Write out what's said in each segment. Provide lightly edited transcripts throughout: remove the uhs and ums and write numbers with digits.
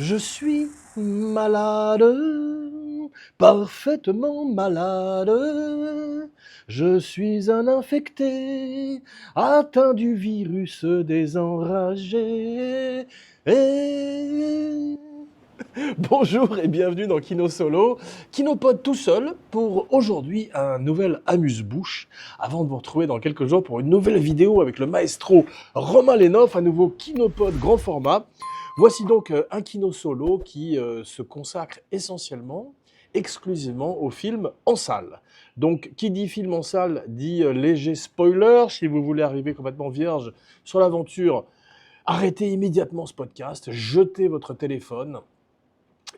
Je suis malade, parfaitement malade. Je suis un infecté, atteint du virus des enragés. Et... Bonjour et bienvenue dans Kino Solo, Kinopod tout seul pour aujourd'hui un nouvel amuse-bouche. Avant de vous retrouver dans quelques jours pour une nouvelle vidéo avec le maestro Romain Lénoff, un nouveau Kinopod grand format. Voici donc un Kino Solo qui se consacre essentiellement, exclusivement aux films en salle. Donc, qui dit film en salle dit léger spoiler. Si vous voulez arriver complètement vierge sur l'aventure, arrêtez immédiatement ce podcast, jetez votre téléphone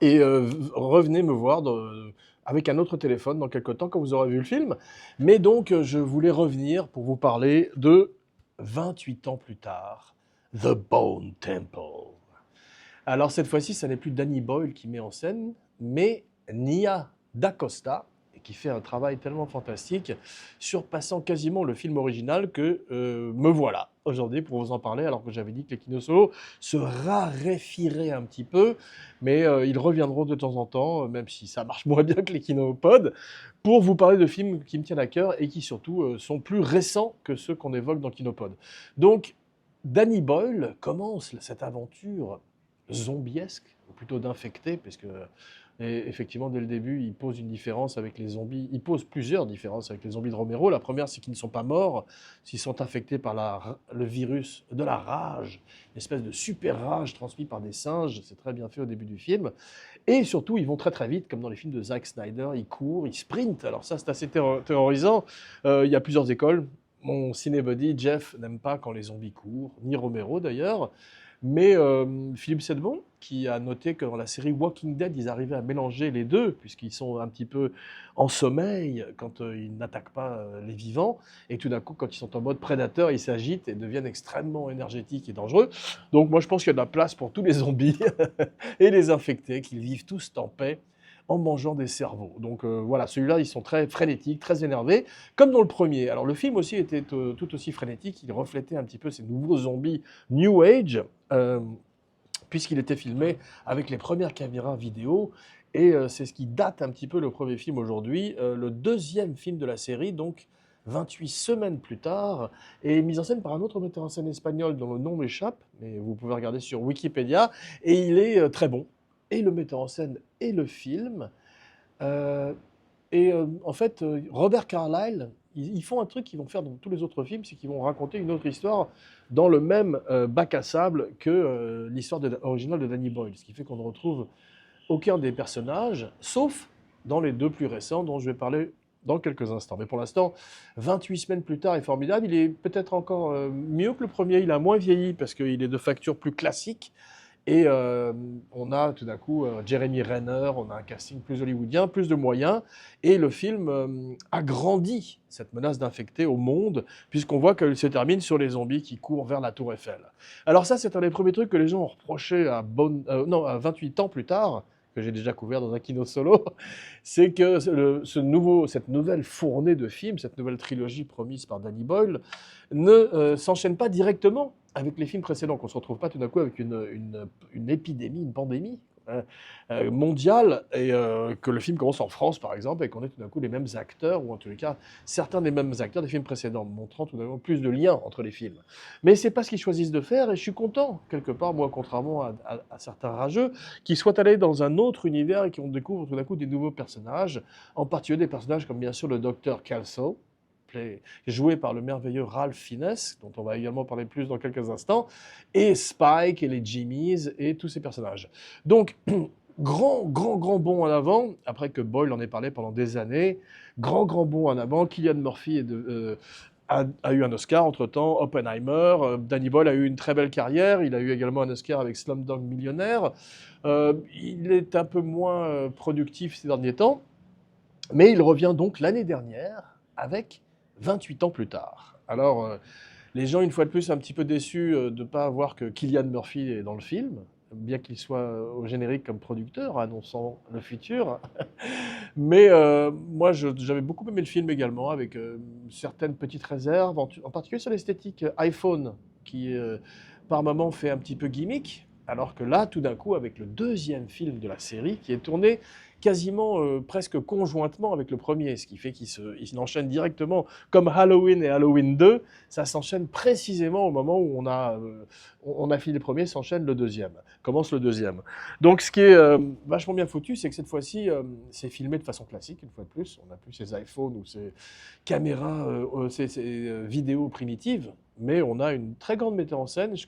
et revenez me voir avec un autre téléphone dans quelques temps quand vous aurez vu le film. Mais donc, je voulais revenir pour vous parler de 28 ans plus tard, The Bone Temple. Alors cette fois-ci, ce n'est plus Danny Boyle qui met en scène, mais Nia DaCosta, et qui fait un travail tellement fantastique, surpassant quasiment le film original que me voilà aujourd'hui pour vous en parler, alors que j'avais dit que les Kinoso se raréfieraient un petit peu, mais ils reviendront de temps en temps, même si ça marche moins bien que les Kinopods, pour vous parler de films qui me tiennent à cœur et qui surtout sont plus récents que ceux qu'on évoque dans Kinopod. Donc, Danny Boyle commence cette aventure zombiesque, ou plutôt d'infecté, puisque effectivement, dès le début, il pose une différence avec les zombies. Il pose plusieurs différences avec les zombies de Romero. La première, c'est qu'ils ne sont pas morts, s'ils sont infectés par le virus de la rage, une espèce de super rage transmise par des singes. C'est très bien fait au début du film. Et surtout, ils vont très très vite, comme dans les films de Zack Snyder. Ils courent, ils sprintent. Alors ça, c'est assez terrorisant. Il y a plusieurs écoles. Mon cinébuddy, Jeff, n'aime pas quand les zombies courent, ni Romero d'ailleurs. Mais Philippe Sedbon, qui a noté que dans la série Walking Dead, ils arrivaient à mélanger les deux, puisqu'ils sont un petit peu en sommeil quand ils n'attaquent pas les vivants, et tout d'un coup, quand ils sont en mode prédateur, ils s'agitent et deviennent extrêmement énergétiques et dangereux. Donc moi, je pense qu'il y a de la place pour tous les zombies et les infectés, qu'ils vivent tous en paix en mangeant des cerveaux. Donc voilà, celui-là, ils sont très frénétiques, très énervés, comme dans le premier. Alors le film aussi était tout aussi frénétique, il reflétait un petit peu ces nouveaux zombies New Age, puisqu'il était filmé avec les premières caméras vidéo, et c'est ce qui date un petit peu le premier film aujourd'hui. Le deuxième film de la série, donc 28 semaines plus tard, est mis en scène par un autre metteur en scène espagnol dont le nom m'échappe, mais vous pouvez regarder sur Wikipédia, et il est très bon. Et le metteur en scène et le film. Euh, en fait, Robert Carlyle, ils font un truc qu'ils vont faire dans tous les autres films, c'est qu'ils vont raconter une autre histoire dans le même bac à sable que l'histoire originale de Danny Boyle. Ce qui fait qu'on ne retrouve aucun des personnages, sauf dans les deux plus récents dont je vais parler dans quelques instants. Mais pour l'instant, 28 semaines plus tard est formidable. Il est peut-être encore mieux que le premier. Il a moins vieilli parce qu'il est de facture plus classique. Et on a tout d'un coup Jeremy Renner, on a un casting plus hollywoodien, plus de moyens, et le film agrandit cette menace d'infectés au monde, puisqu'on voit qu'il se termine sur les zombies qui courent vers la Tour Eiffel. Alors ça, c'est un des premiers trucs que les gens ont reproché non, à 28 ans plus tard, que j'ai déjà couvert dans un Kino Solo, c'est que cette nouvelle fournée de films, cette nouvelle trilogie promise par Danny Boyle, ne s'enchaîne pas directement avec les films précédents, qu'on ne se retrouve pas tout d'un coup avec une épidémie, une pandémie mondiale, et que le film commence en France, par exemple, et qu'on ait tout d'un coup les mêmes acteurs, ou en tous les cas, certains des mêmes acteurs des films précédents, montrant tout d'un coup plus de liens entre les films. Mais c'est pas ce qu'ils choisissent de faire, et je suis content, quelque part, moi, contrairement à certains rageux, qu'ils soient allés dans un autre univers et qu'on découvre tout d'un coup des nouveaux personnages, en particulier des personnages comme bien sûr le docteur Kelso, joué par le merveilleux Ralph Fiennes, dont on va également parler plus dans quelques instants, et Spike et les Jimmies et tous ces personnages. Donc, grand bond en avant, après que Boyle en ait parlé pendant des années, grand bond en avant, Cillian Murphy a eu un Oscar entre-temps, Oppenheimer, Danny Boyle a eu une très belle carrière, il a eu également un Oscar avec Slumdog Millionnaire, il est un peu moins productif ces derniers temps, mais il revient donc l'année dernière avec 28 ans plus tard. Alors, les gens, une fois de plus, un petit peu déçus de ne pas voir que Cillian Murphy est dans le film, bien qu'il soit au générique comme producteur, annonçant le futur. Mais moi, j'avais beaucoup aimé le film également, avec certaines petites réserves, en particulier sur l'esthétique iPhone, qui par moments fait un petit peu gimmick. Alors que là, tout d'un coup, avec le deuxième film de la série, qui est tourné quasiment presque conjointement avec le premier, ce qui fait qu'il enchaîne directement, comme Halloween et Halloween 2, ça s'enchaîne précisément au moment où on a fini le premier, s'enchaîne le deuxième, commence le deuxième. Donc ce qui est vachement bien foutu, c'est que cette fois-ci, c'est filmé de façon classique, une fois de plus, on n'a plus ces iPhones ou ces caméras, ces vidéos primitives, mais on a une très grande metteur en scène. Je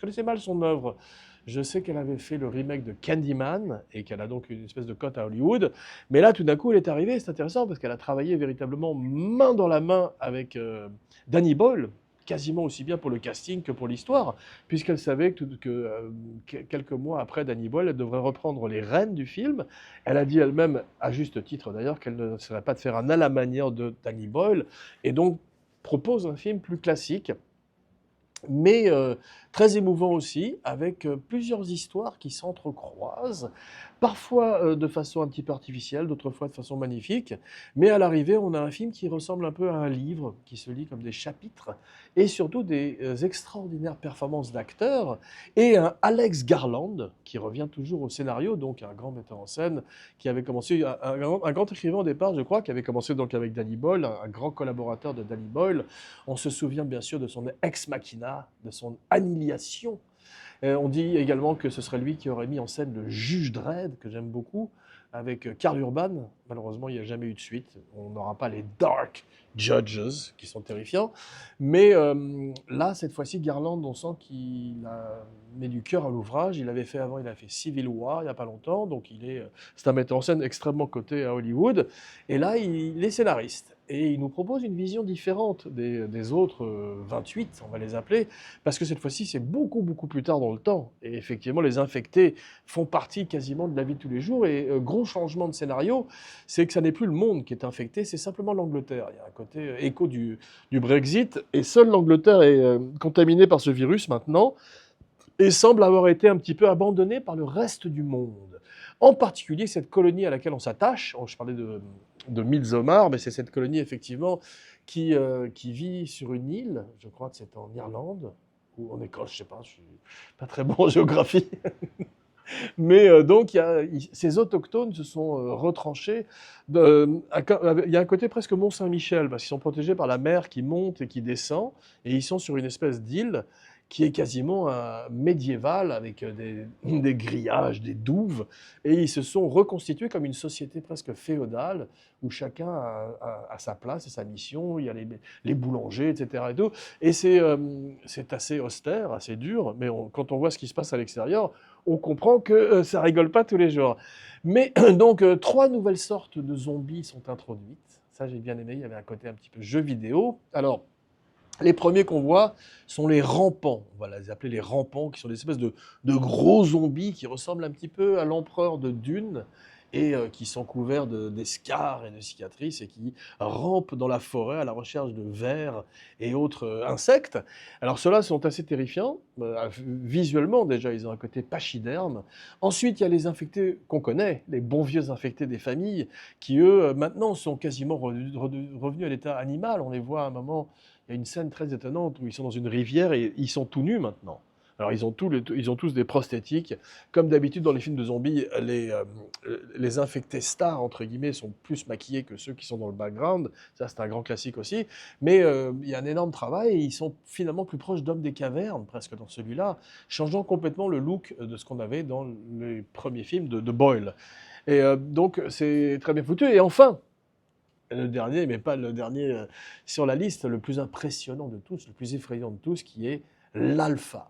connaissais mal son œuvre. Je sais qu'elle avait fait le remake de Candyman et qu'elle a donc une espèce de cote à Hollywood. Mais là, tout d'un coup, elle est arrivée. C'est intéressant parce qu'elle a travaillé véritablement main dans la main avec Danny Boyle, quasiment aussi bien pour le casting que pour l'histoire, puisqu'elle savait quelques mois après Danny Boyle, elle devrait reprendre les rênes du film. Elle a dit elle-même, à juste titre d'ailleurs, qu'elle ne serait pas de faire un à la manière de Danny Boyle, et donc propose un film plus classique, mais très émouvant aussi, avec plusieurs histoires qui s'entrecroisent, parfois de façon un petit peu artificielle, d'autres fois de façon magnifique, mais à l'arrivée, on a un film qui ressemble un peu à un livre, qui se lit comme des chapitres, et surtout des extraordinaires performances d'acteurs, et un Alex Garland, qui revient toujours au scénario, donc un grand metteur en scène, qui avait commencé, un grand écrivain au départ, je crois, qui avait commencé donc avec Danny Boyle, un grand collaborateur de Danny Boyle. On se souvient bien sûr de son ex machina, de son annihilation. On dit également que ce serait lui qui aurait mis en scène le juge Dredd, que j'aime beaucoup, avec Karl Urban. Malheureusement, il n'y a jamais eu de suite. On n'aura pas les Dark Judges, qui sont terrifiants. Mais là, cette fois-ci, Garland, on sent qu'il a mis du cœur à l'ouvrage. Il avait fait avant, il a fait Civil War il n'y a pas longtemps. Donc c'est un metteur en scène extrêmement coté à Hollywood. Et là, il est scénariste. Et il nous propose une vision différente des autres 28, on va les appeler, parce que cette fois-ci, c'est beaucoup, beaucoup plus tard dans le temps. Et effectivement, les infectés font partie quasiment de la vie de tous les jours. Et gros changement de scénario, c'est que ça n'est plus le monde qui est infecté, c'est simplement l'Angleterre. Il y a un côté écho du Brexit, et seule l'Angleterre est contaminée par ce virus maintenant, et semble avoir été un petit peu abandonnée par le reste du monde. En particulier cette colonie à laquelle on s'attache, je parlais de Midsommar, mais c'est cette colonie effectivement qui vit sur une île, je crois que c'est en Irlande, ou en Écosse, je sais pas, je suis pas très bon en géographie. Mais donc, ces autochtones se sont retranchés. Il y a un côté presque Mont-Saint-Michel, parce qu'ils sont protégés par la mer qui monte et qui descend, et ils sont sur une espèce d'île qui est quasiment médiévale, avec des grillages, des douves, et ils se sont reconstitués comme une société presque féodale, où chacun a sa place et sa mission. Il y a les boulangers, etc. Et tout. Et c'est assez austère, assez dur, mais quand on voit ce qui se passe à l'extérieur, on comprend que ça rigole pas tous les jours. Mais donc, 3 nouvelles sortes de zombies sont introduites. Ça, j'ai bien aimé. Il y avait un côté un petit peu jeu vidéo. Alors, les premiers qu'on voit sont les rampants. On va les appeler les rampants, qui sont des espèces de gros zombies qui ressemblent un petit peu à l'empereur de Dune, et qui sont couverts d'escarres et de cicatrices, et qui rampent dans la forêt à la recherche de vers et autres insectes. Alors ceux-là sont assez terrifiants. Visuellement déjà, ils ont un côté pachyderme. Ensuite, il y a les infectés qu'on connaît, les bons vieux infectés des familles, qui eux, maintenant, sont quasiment revenus à l'état animal. On les voit à un moment, il y a une scène très étonnante où ils sont dans une rivière et ils sont tout nus maintenant. Alors ils ont tous des prosthétiques. Comme d'habitude dans les films de zombies, les infectés stars, entre guillemets, sont plus maquillés que ceux qui sont dans le background. Ça, c'est un grand classique aussi. Mais il y a un énorme travail, et ils sont finalement plus proches d'hommes des cavernes, presque dans celui-là, changeant complètement le look de ce qu'on avait dans les premiers films de Boyle. Et donc c'est très bien foutu. Et enfin, le dernier, mais pas le dernier sur la liste, le plus impressionnant de tous, le plus effrayant de tous, qui est l'alpha.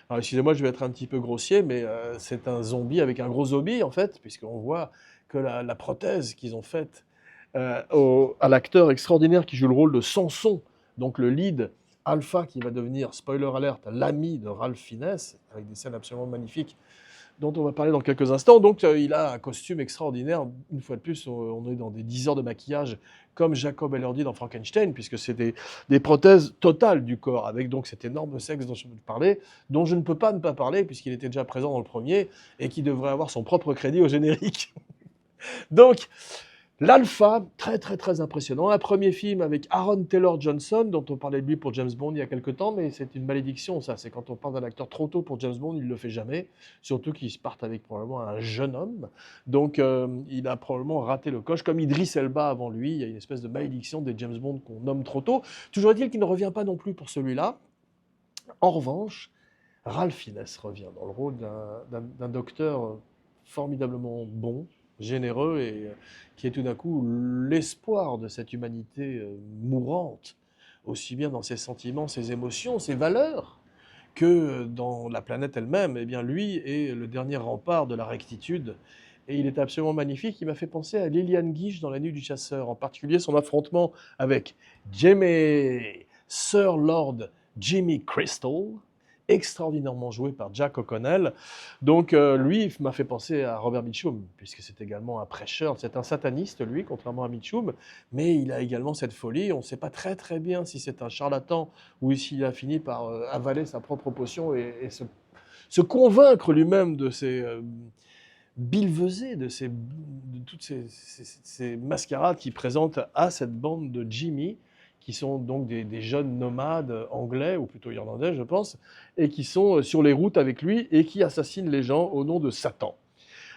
Alors excusez-moi, je vais être un petit peu grossier, mais c'est un zombie avec un gros zombie, en fait, puisqu'on voit que la prothèse qu'ils ont faite à l'acteur extraordinaire qui joue le rôle de Samson, donc le lead alpha, qui va devenir, spoiler alert, l'ami de Ralph Fiennes, avec des scènes absolument magnifiques dont on va parler dans quelques instants. Donc il a un costume extraordinaire. Une fois de plus, on est dans des 10 heures de maquillage, comme Jacob Elordi dans Frankenstein, puisque c'est des prothèses totales du corps, avec donc cet énorme sexe dont je peux parler, dont je ne peux pas ne pas parler, puisqu'il était déjà présent dans le premier, et qui devrait avoir son propre crédit au générique. Donc, L'Alpha, très très très impressionnant. Un premier film avec Aaron Taylor Johnson, dont on parlait de lui pour James Bond il y a quelque temps, mais c'est une malédiction ça. C'est quand on parle d'un acteur trop tôt pour James Bond, il ne le fait jamais. Surtout qu'il se parte avec probablement un jeune homme. Donc il a probablement raté le coche, comme Idris Elba avant lui. Il y a une espèce de malédiction des James Bond qu'on nomme trop tôt. Toujours est-il qu'il ne revient pas non plus pour celui-là. En revanche, Ralph Fiennes revient dans le rôle d'un docteur formidablement bon, généreux et qui est tout d'un coup l'espoir de cette humanité mourante, aussi bien dans ses sentiments, ses émotions, ses valeurs, que dans la planète elle-même. Eh bien, lui est le dernier rempart de la rectitude. Et il est absolument magnifique. Il m'a fait penser à Liliane Guiche dans La Nuit du Chasseur, en particulier son affrontement avec Sir Lord Jimmy Crystal, extraordinairement joué par Jack O'Connell. Donc lui m'a fait penser à Robert Mitchum, puisque c'est également un prêcheur, c'est un sataniste lui, contrairement à Mitchum, mais il a également cette folie, on ne sait pas très très bien si c'est un charlatan ou s'il a fini par avaler sa propre potion et se convaincre lui-même de ses billevesées, de toutes ces mascarades qu'il présente à cette bande de Jimmy, qui sont donc des jeunes nomades anglais, ou plutôt irlandais, je pense, et qui sont sur les routes avec lui et qui assassinent les gens au nom de Satan.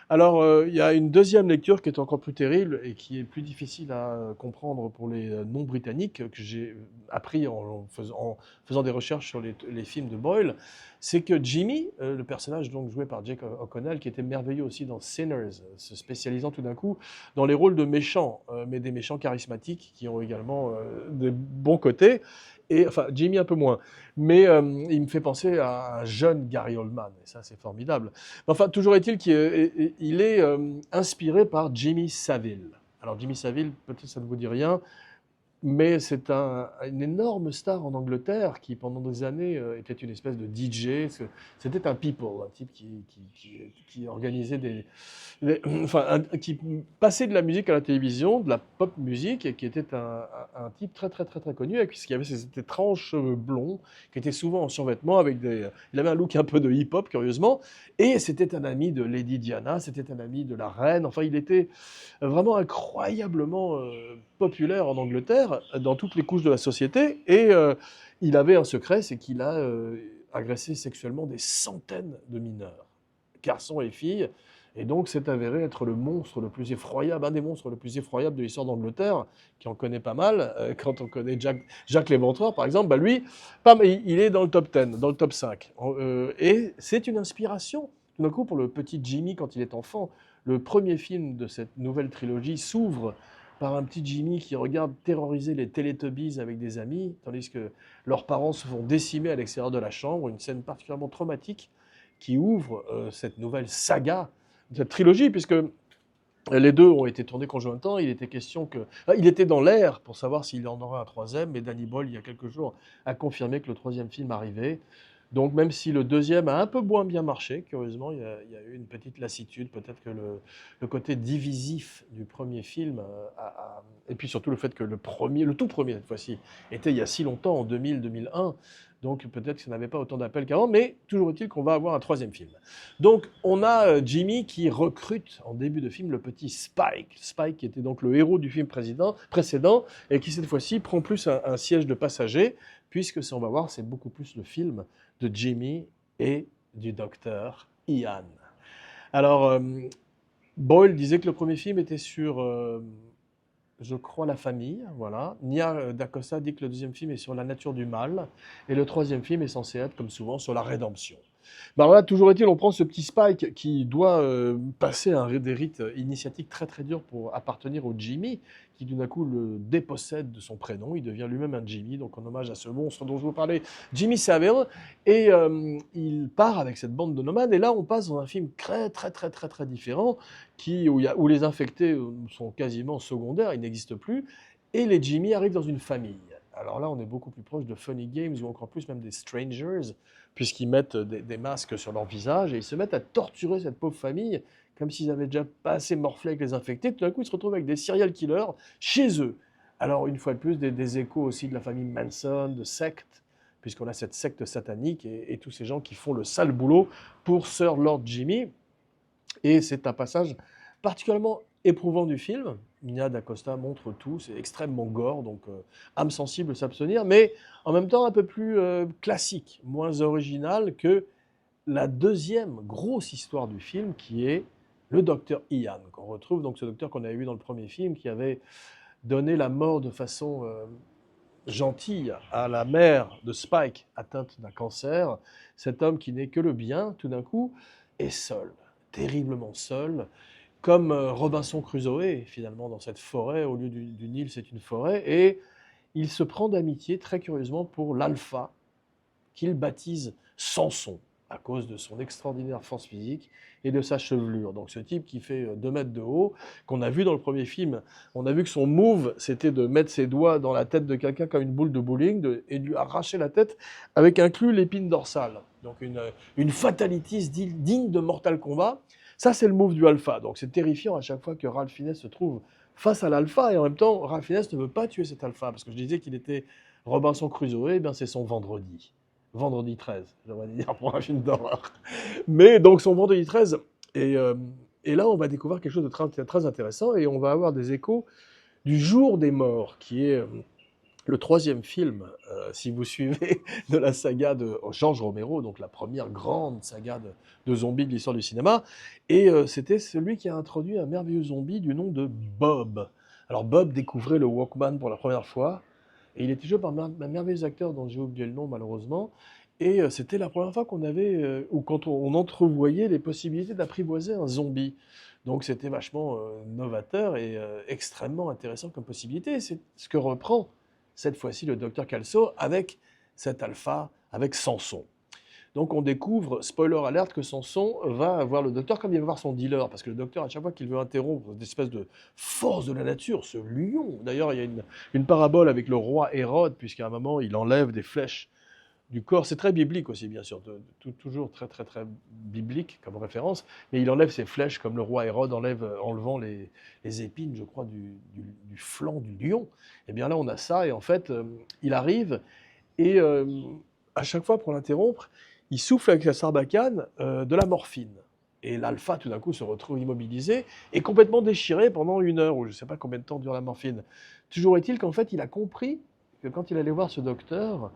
Alors, il y a une deuxième lecture qui est encore plus terrible et qui est plus difficile à comprendre pour les non-britanniques, que j'ai appris en faisant des recherches sur les films de Boyle. C'est que Jimmy, le personnage donc joué par Jake O'Connell, qui était merveilleux aussi dans Sinners, se spécialisant tout d'un coup dans les rôles de méchants, mais des méchants charismatiques qui ont également des bons côtés. Et, enfin, Jimmy un peu moins. Mais il me fait penser à un jeune Gary Oldman, et ça c'est formidable. Enfin, toujours est-il qu'il est inspiré par Jimmy Savile. Alors Jimmy Savile, peut-être ça ne vous dit rien, mais c'est une énorme star en Angleterre qui, pendant des années, était une espèce de DJ. C'était un people, un type qui organisait enfin, qui passait de la musique à la télévision, de la pop musique, et qui était un type très, très, très, très connu, puisqu'il avait ces étranges cheveux blonds, qui étaient souvent en survêtement, il avait un look un peu de hip-hop, curieusement, et c'était un ami de Lady Diana, c'était un ami de la reine. Enfin, il était vraiment incroyablement populaire en Angleterre, dans toutes les couches de la société. Et il avait un secret, c'est qu'il a agressé sexuellement des centaines de mineurs, garçons et filles. Et donc, c'est avéré être le monstre le plus effroyable, un des monstres le plus effroyables de l'histoire d'Angleterre, qui en connaît pas mal. Quand on connaît Jacques l'Éventreur, par exemple, bah lui, il est dans le top 10, dans le top 5. Et c'est une inspiration, tout d'un coup, pour le petit Jimmy quand il est enfant. Le premier film de cette nouvelle trilogie s'ouvre par un petit Jimmy qui regarde terroriser les Teletubbies avec des amis, tandis que leurs parents se font décimer à l'extérieur de la chambre, une scène particulièrement traumatique qui ouvre cette nouvelle saga, cette trilogie, puisque les deux ont été tournés conjointement. Il était question que... Il était dans l'air pour savoir s'il en aurait un troisième, mais Danny Boyle, il y a quelques jours, a confirmé que le troisième film arrivait. Donc même si le deuxième a un peu moins bien marché, curieusement, il y a eu une petite lassitude, peut-être que le côté divisif du premier film, et puis surtout le fait que le tout premier cette fois-ci, était il y a si longtemps, en 2000-2001, donc peut-être que ça n'avait pas autant d'appels qu'avant, mais toujours est-il qu'on va avoir un troisième film. Donc on a Jimmy qui recrute en début de film le petit Spike. Spike qui était donc le héros du film précédent et qui cette fois-ci prend plus un siège de passager, puisque on va voir, c'est beaucoup plus le film de Jimmy et du docteur Ian. Alors, Boyle disait que le premier film était sur, je crois, la famille, voilà. Nia D'Acosta dit que le deuxième film est sur la nature du mal, et le troisième film est censé être, comme souvent, sur la rédemption. Ben voilà, toujours est-il, on prend ce petit Spike qui doit passer des rites initiatiques très très durs pour appartenir au Jimmy, qui tout d'un coup le dépossède de son prénom, il devient lui-même un Jimmy, donc en hommage à ce monstre dont je vous parlais, Jimmy Savile, et il part avec cette bande de nomades, et là on passe dans un film très très très très très différent, où les infectés sont quasiment secondaires, ils n'existent plus, et les Jimmy arrivent dans une famille. Alors là, on est beaucoup plus proche de Funny Games ou encore plus même des Strangers, puisqu'ils mettent des masques sur leur visage et ils se mettent à torturer cette pauvre famille comme s'ils avaient déjà pas assez morflé avec les infectés. Tout d'un coup, ils se retrouvent avec des serial killers chez eux. Alors, une fois de plus, des échos aussi de la famille Manson, de sectes, puisqu'on a cette secte satanique et tous ces gens qui font le sale boulot pour Sir Lord Jimmy. Et c'est un passage particulièrement éprouvant du film, Nia DaCosta montre tout, c'est extrêmement gore, donc âme sensible s'abstenir, mais en même temps un peu plus classique, moins original que la deuxième grosse histoire du film, qui est le docteur Ian, qu'on retrouve, donc ce docteur qu'on avait vu dans le premier film, qui avait donné la mort de façon gentille à la mère de Spike, atteinte d'un cancer. Cet homme qui n'est que le bien, tout d'un coup, est seul, terriblement seul, comme Robinson Crusoe, finalement, dans cette forêt, au lieu du Nil, c'est une forêt, et il se prend d'amitié, très curieusement, pour l'alpha, qu'il baptise Samson, à cause de son extraordinaire force physique et de sa chevelure. Donc ce type qui fait 2 mètres de haut, qu'on a vu dans le premier film, on a vu que son move, c'était de mettre ses doigts dans la tête de quelqu'un comme une boule de bowling et de lui arracher la tête avec inclus l'épine dorsale. Donc une fatalities digne de Mortal Kombat. Ça, c'est le move du alpha. Donc c'est terrifiant à chaque fois que Ralph Fiennes se trouve face à l'alpha, et en même temps, Ralph Fiennes ne veut pas tuer cet alpha, parce que je disais qu'il était Robinson Crusoe, eh bien c'est son vendredi. Vendredi 13, j'aimerais dire, pour un film d'horreur. Mais donc son vendredi 13, et, euh, et là on va découvrir quelque chose de très, très intéressant, et on va avoir des échos du Jour des Morts, qui est le troisième film, si vous suivez, de la saga de George Romero, donc la première grande saga de zombies de l'histoire du cinéma. Et c'était celui qui a introduit un merveilleux zombie du nom de Bob. Alors Bob découvrait le Walkman pour la première fois, et il était joué par un merveilleux acteur dont j'ai oublié le nom malheureusement. Et c'était la première fois qu'on avait, ou quand on entrevoyait les possibilités d'apprivoiser un zombie. Donc c'était vachement novateur et extrêmement intéressant comme possibilité. C'est ce que reprend cette fois-ci le docteur Calso avec cet alpha, avec Samson. Donc on découvre, spoiler alerte, que Samson va voir le docteur comme il va voir son dealer, parce que le docteur, à chaque fois qu'il veut interrompre cette espèce de force de la nature, ce lion, d'ailleurs il y a une parabole avec le roi Hérode, puisqu'à un moment il enlève des flèches du corps, c'est très biblique aussi bien sûr, toujours très très très biblique comme référence, mais il enlève ses flèches comme le roi Hérode enlevant les épines, je crois, du flanc du lion. Et bien là on a ça, et en fait il arrive, et à chaque fois pour l'interrompre, il souffle avec sa sarbacane de la morphine. Et l'alpha, tout d'un coup, se retrouve immobilisé et complètement déchiré pendant 1 heure, ou je ne sais pas combien de temps dure la morphine. Toujours est-il qu'en fait, il a compris que quand il allait voir ce docteur,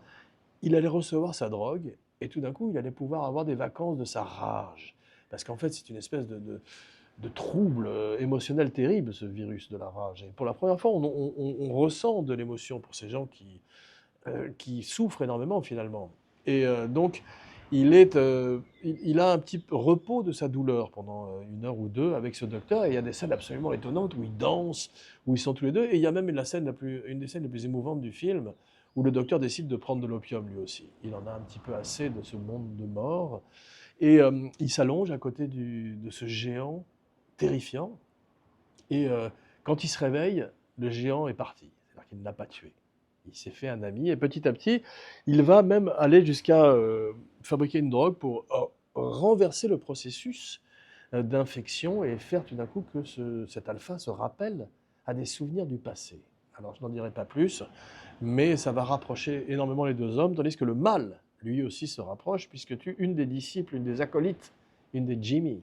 il allait recevoir sa drogue, et tout d'un coup, il allait pouvoir avoir des vacances de sa rage. Parce qu'en fait, c'est une espèce de trouble émotionnel terrible, ce virus de la rage. Et pour la première fois, on ressent de l'émotion pour ces gens qui souffrent énormément, finalement. Et donc, il a un petit repos de sa douleur pendant 1 heure ou 2 avec ce docteur, et il y a des scènes absolument étonnantes où ils dansent, où ils sont tous les deux, et il y a même une des scènes les plus émouvantes du film, où le docteur décide de prendre de l'opium lui aussi. Il en a un petit peu assez de ce monde de mort, et il s'allonge à côté de ce géant terrifiant, et quand il se réveille, le géant est parti, c'est-à-dire qu'il ne l'a pas tué. Il s'est fait un ami, et petit à petit, il va même aller jusqu'à fabriquer une drogue pour renverser le processus d'infection et faire tout d'un coup que cet alpha se rappelle à des souvenirs du passé. Alors je n'en dirai pas plus, mais ça va rapprocher énormément les deux hommes, tandis que le mal, lui aussi, se rapproche, puisque une des disciples, une des acolytes, une des Jimmy,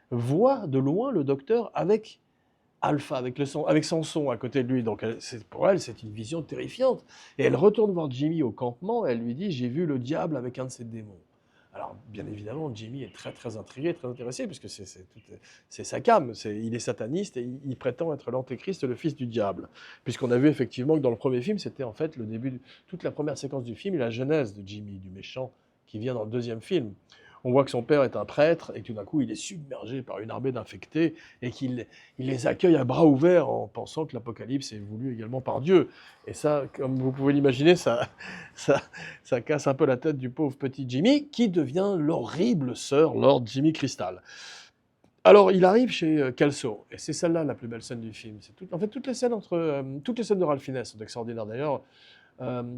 voit de loin le docteur avec Alpha, avec Samson à côté de lui. Donc pour elle, c'est une vision terrifiante. Et elle retourne voir Jimmy au campement, et elle lui dit « J'ai vu le diable avec un de ses démons ». Alors, bien évidemment, Jimmy est très très intrigué, très intéressé, puisque c'est sa came, il est sataniste, et il prétend être l'antéchrist, le fils du diable. Puisqu'on a vu effectivement que dans le premier film, c'était en fait le début, toute la première séquence du film, et la genèse de Jimmy, du méchant, qui vient dans le deuxième film. On voit que son père est un prêtre, et tout d'un coup, il est submergé par une armée d'infectés, et qu'il les accueille à bras ouverts en pensant que l'apocalypse est voulu également par Dieu. Et ça, comme vous pouvez l'imaginer, ça casse un peu la tête du pauvre petit Jimmy, qui devient l'horrible Sir Lord Jimmy Crystal. Alors, il arrive chez Kelso, et c'est celle-là la plus belle scène du film. En fait, toutes les scènes de Ralph Fiennes sont extraordinaires. D'ailleurs,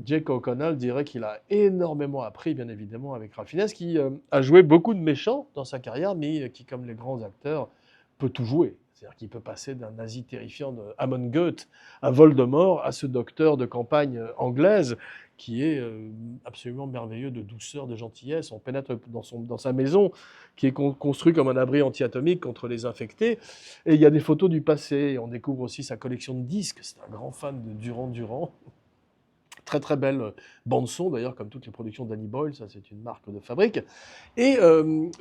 Jake O'Connell dirait qu'il a énormément appris, bien évidemment, avec Ralph Fiennes, qui a joué beaucoup de méchants dans sa carrière, mais qui, comme les grands acteurs, peut tout jouer. C'est-à-dire qu'il peut passer d'un nazi terrifiant de Amon Goeth à Voldemort, à ce docteur de campagne anglaise qui est absolument merveilleux de douceur, de gentillesse. On pénètre dans sa maison, qui est construite comme un abri anti-atomique contre les infectés. Et il y a des photos du passé. On découvre aussi sa collection de disques. C'est un grand fan de Duran Duran. Très très belle bande son d'ailleurs, comme toutes les productions d'Danny Boyle, ça c'est une marque de fabrique. Et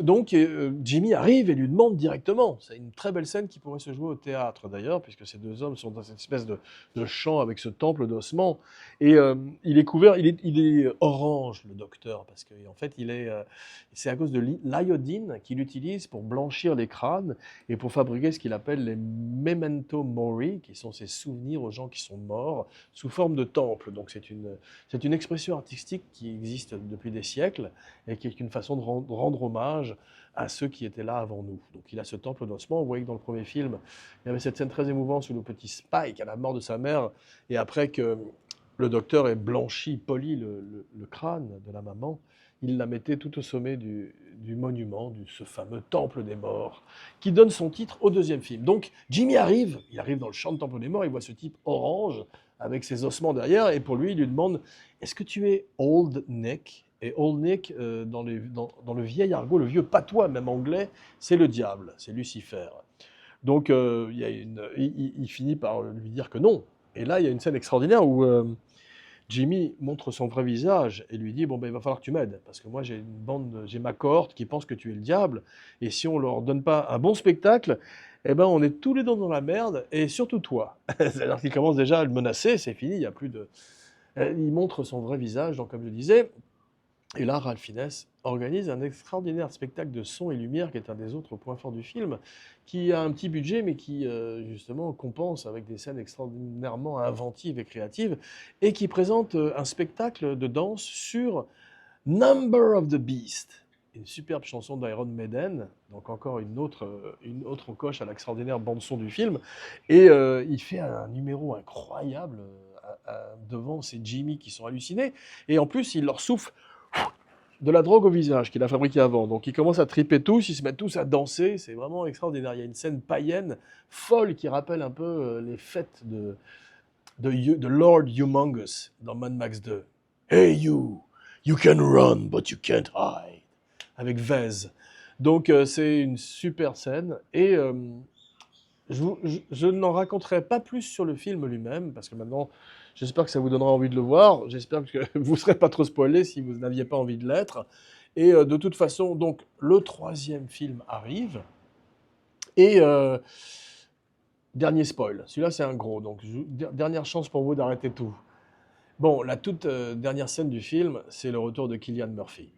donc Jimmy arrive et lui demande directement. C'est une très belle scène qui pourrait se jouer au théâtre d'ailleurs, puisque ces deux hommes sont dans cette espèce de champ avec ce temple d'ossements. Et il est couvert, il est orange le docteur, parce qu'en fait c'est à cause de l'iodine qu'il utilise pour blanchir les crânes et pour fabriquer ce qu'il appelle les memento mori, qui sont ces souvenirs aux gens qui sont morts, sous forme de temple. Donc c'est une expression artistique qui existe depuis des siècles et qui est une façon de rendre hommage à ceux qui étaient là avant nous. Donc il a ce temple d'ossements. Vous voyez que dans le premier film, il y avait cette scène très émouvante où le petit Spike, à la mort de sa mère, et après que le docteur ait blanchi, poli le crâne de la maman, il la mettait tout au sommet du monument, de ce fameux temple des morts, qui donne son titre au deuxième film. Donc Jimmy arrive, il arrive dans le champ de temple des morts, il voit ce type orange, avec ses ossements derrière, et pour lui, il lui demande « Est-ce que tu es Old Nick ?» Et Old Nick, dans le vieil argot, le vieux patois, même anglais, c'est le diable, c'est Lucifer. Donc il finit par lui dire que non. Et là, il y a une scène extraordinaire où Jimmy montre son vrai visage et lui dit « Bon, ben, il va falloir que tu m'aides, parce que moi, j'ai ma cohorte qui pense que tu es le diable, et si on leur donne pas un bon spectacle, eh ben, on est tous les deux dans la merde, et surtout toi. » C'est-à-dire qu'il commence déjà à le menacer, c'est fini, il n'y a plus de... Il montre son vrai visage, donc comme je disais, et là, Ralph Fiennes organise un extraordinaire spectacle de son et lumière, qui est un des autres points forts du film, qui a un petit budget, mais qui, justement, compense avec des scènes extraordinairement inventives et créatives, et qui présente un spectacle de danse sur Number of the Beast, une superbe chanson d'Iron Maiden, donc encore une autre coche à l'extraordinaire bande-son du film, et il fait un numéro incroyable devant ces Jimmy qui sont hallucinés, et en plus, il leur souffle de la drogue au visage qu'il a fabriqué avant. Donc ils commencent à triper tous, ils se mettent tous à danser, c'est vraiment extraordinaire. Il y a une scène païenne folle qui rappelle un peu les fêtes de Lord Humongous dans Mad Max 2. Hey you can run but you can't hide. Avec Vez. Donc c'est une super scène et je n'en raconterai pas plus sur le film lui-même, parce que maintenant, j'espère que ça vous donnera envie de le voir. J'espère que vous ne serez pas trop spoilés si vous n'aviez pas envie de l'être. Et de toute façon, donc, le troisième film arrive. Et dernier spoil. Celui-là, c'est un gros. Donc, dernière chance pour vous d'arrêter tout. Bon, la toute dernière scène du film, c'est le retour de Cillian Murphy.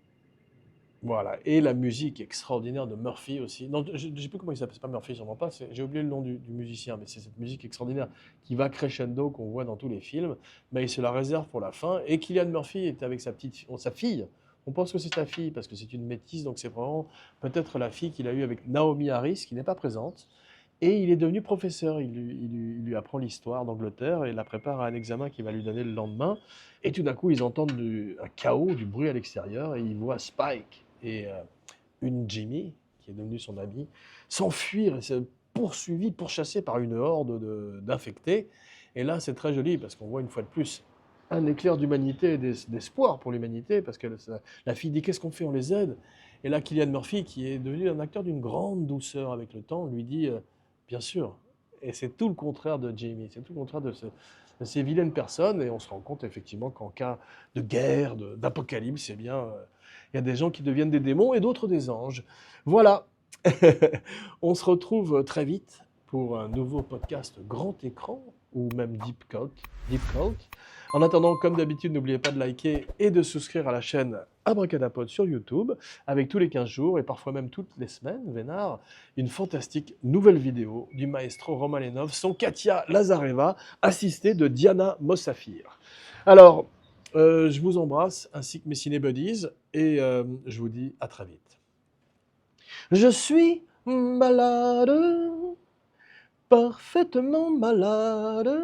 Voilà, et la musique extraordinaire de Murphy aussi. Non, je ne sais plus comment il s'appelle, c'est pas Murphy, sûrement pas, j'ai oublié le nom du musicien, mais c'est cette musique extraordinaire qui va crescendo, qu'on voit dans tous les films, mais il se la réserve pour la fin. Et Cillian Murphy est avec sa fille. On pense que c'est sa fille parce que c'est une métisse, donc c'est vraiment peut-être la fille qu'il a eue avec Naomi Harris, qui n'est pas présente. Et il est devenu professeur, il lui apprend l'histoire d'Angleterre et la prépare à un examen qu'il va lui donner le lendemain. Et tout d'un coup, ils entendent un chaos, du bruit à l'extérieur, et ils voient Spike et une Jimmy, qui est devenue son amie, s'enfuir et se pourchasser par une horde d'infectés. Et là, c'est très joli, parce qu'on voit une fois de plus un éclair d'humanité et d'espoir pour l'humanité, parce que la fille dit « Qu'est-ce qu'on fait? On les aide ?» Et là, Cillian Murphy, qui est devenu un acteur d'une grande douceur avec le temps, lui dit bien sûr. Et c'est tout le contraire de Jamie, c'est tout le contraire de ces vilaines personnes. Et on se rend compte effectivement qu'en cas de guerre, d'apocalypse, eh bien, il y a des gens qui deviennent des démons et d'autres des anges. Voilà. On se retrouve très vite pour un nouveau podcast grand écran ou même Deep Cult. En attendant, comme d'habitude, n'oubliez pas de liker et de souscrire à la chaîne Abracadapod sur YouTube, avec tous les 15 jours et parfois même toutes les semaines, Vénard, une fantastique nouvelle vidéo du maestro Roman Lenov, son Katia Lazareva, assistée de Diana Mossafir. Alors, je vous embrasse, ainsi que mes ciné-buddies, et je vous dis à très vite. Je suis malade, parfaitement malade.